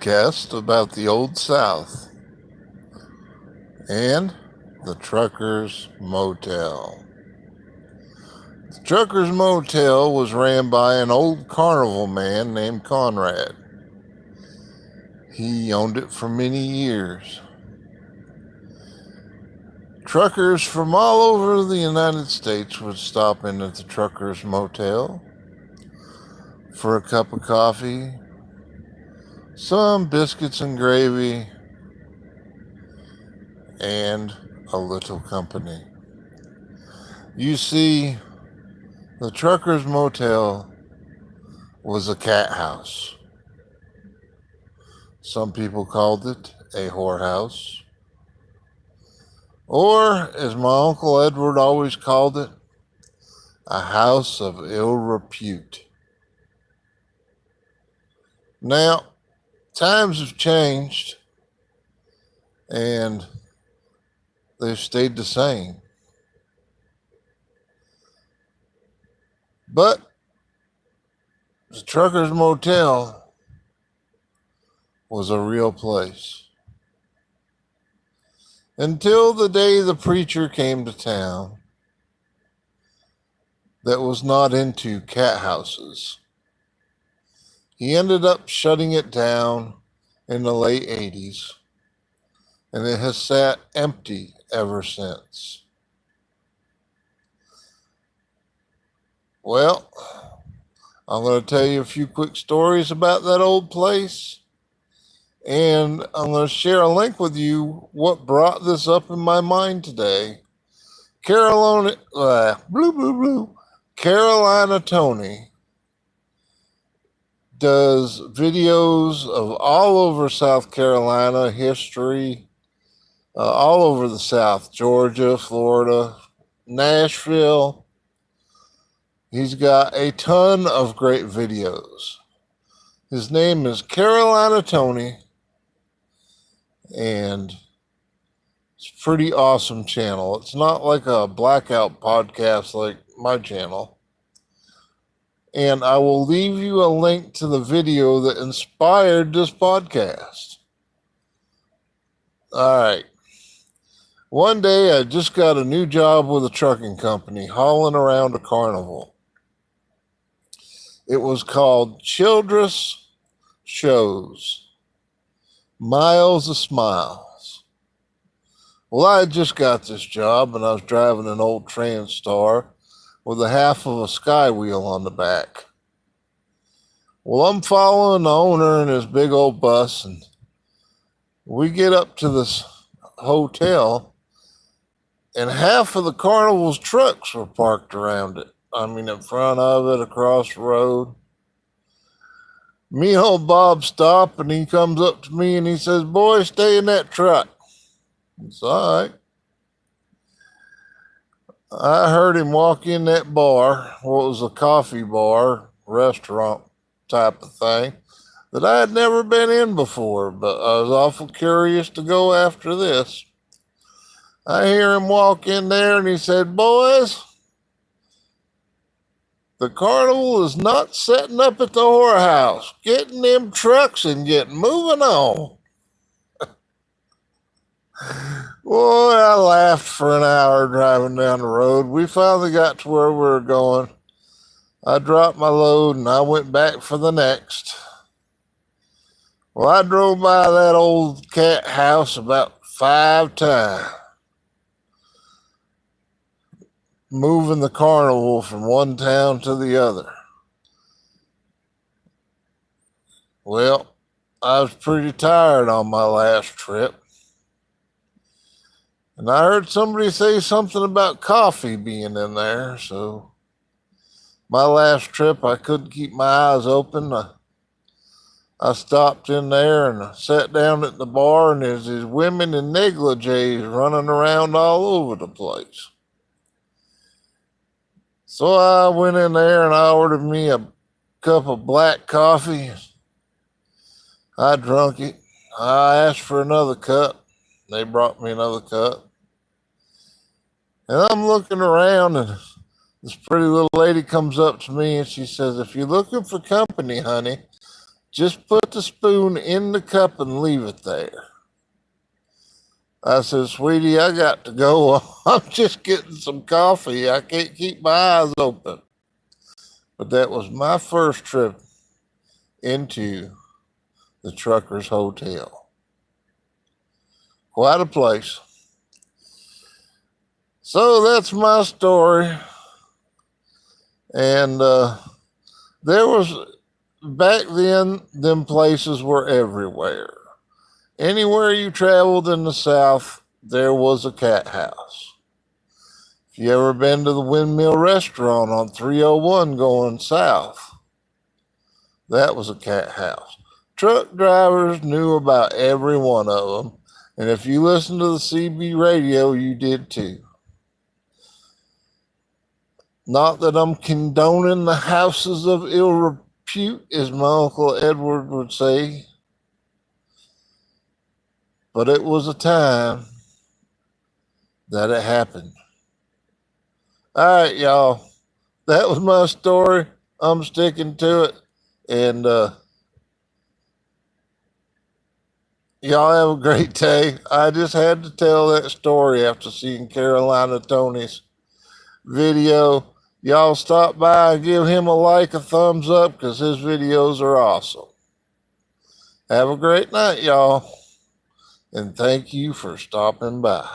podcast about the Old South and the Truckers Motel. The Truckers Motel was ran by an old carnival man named Conrad. He owned it for many years. Truckers from all over the United States would stop in at the Truckers Motel for a cup of coffee, some biscuits and gravy, and a little company. You see, the Truckers Motel was a cat house. Some people called it a whorehouse. Or, as my Uncle Edward always called it, a house of ill repute. Now, times have changed, and they've stayed the same. But the Truckers Motel was a real place. Until the day the preacher came to town that was not into cat houses. He ended up shutting it down in the late 80s, and it has sat empty ever since. Well, I'm going to tell you a few quick stories about that old place, and I'm going to share a link with you what brought this up in my mind today. Carolina Tony does videos of all over South Carolina history, all over the South, Georgia, Florida, Nashville. He's got a ton of great videos. His name is Carolina Tony, and it's a pretty awesome channel. It's not like a blackout podcast like my channel. And I will leave you a link to the video that inspired this podcast. All right. One day I just got a new job with a trucking company, hauling around a carnival. It was called Childress Shows, Miles of Smiles. Well, I had just got this job, and I was driving an old Transtar with a half of a Skywheel on the back. Well, I'm following the owner in his big old bus, and we get up to this hotel, and half of the carnival's trucks were parked around it. I mean, in front of it, across the road. Me and old Bob stop, and he comes up to me and he says, "Boy, stay in that truck." It's all right. I heard him walk in that bar. Well, it was a coffee bar, restaurant type of thing that I had never been in before, but I was awful curious to go after this. I hear him walk in there, and he said, "Boys, the carnival is not setting up at the whorehouse. Getting them trucks and getting moving on." Boy, I laughed for an hour driving down the road. We finally got to where we were going. I dropped my load and I went back for the next. Well, I drove by that old cat house about 5 times, moving the carnival from one town to the other. Well, I was pretty tired on my last trip. And I heard somebody say something about coffee being in there, so my last trip, I couldn't keep my eyes open. I stopped in there and sat down at the bar, and there's these women in negligees running around all over the place. So I went in there and I ordered me a cup of black coffee. I drunk it. I asked for another cup. They brought me another cup. And I'm looking around, and this pretty little lady comes up to me and she says, "If you're looking for company, honey, Just put the spoon in the cup and leave it there. I said, sweetie, I got to go. I'm just getting some coffee. I can't keep my eyes open. But that was my first trip into the Truckers Hotel. Quite a place. So that's my story. And there was, back then, them places were everywhere. Anywhere you traveled in the South, there was a cat house. If you ever been to the Windmill Restaurant on 301 going south, that was a cat house. Truck drivers knew about every one of them. And if you listened to the CB radio, you did too. Not that I'm condoning the houses of ill repute, as my Uncle Edward would say. But it was a time that it happened. All right, y'all. That was my story. I'm sticking to it. And y'all have a great day. I just had to tell that story after seeing Carolina Tony's video. Y'all stop by and give him a like, a thumbs up, because his videos are awesome. Have a great night, y'all. And thank you for stopping by.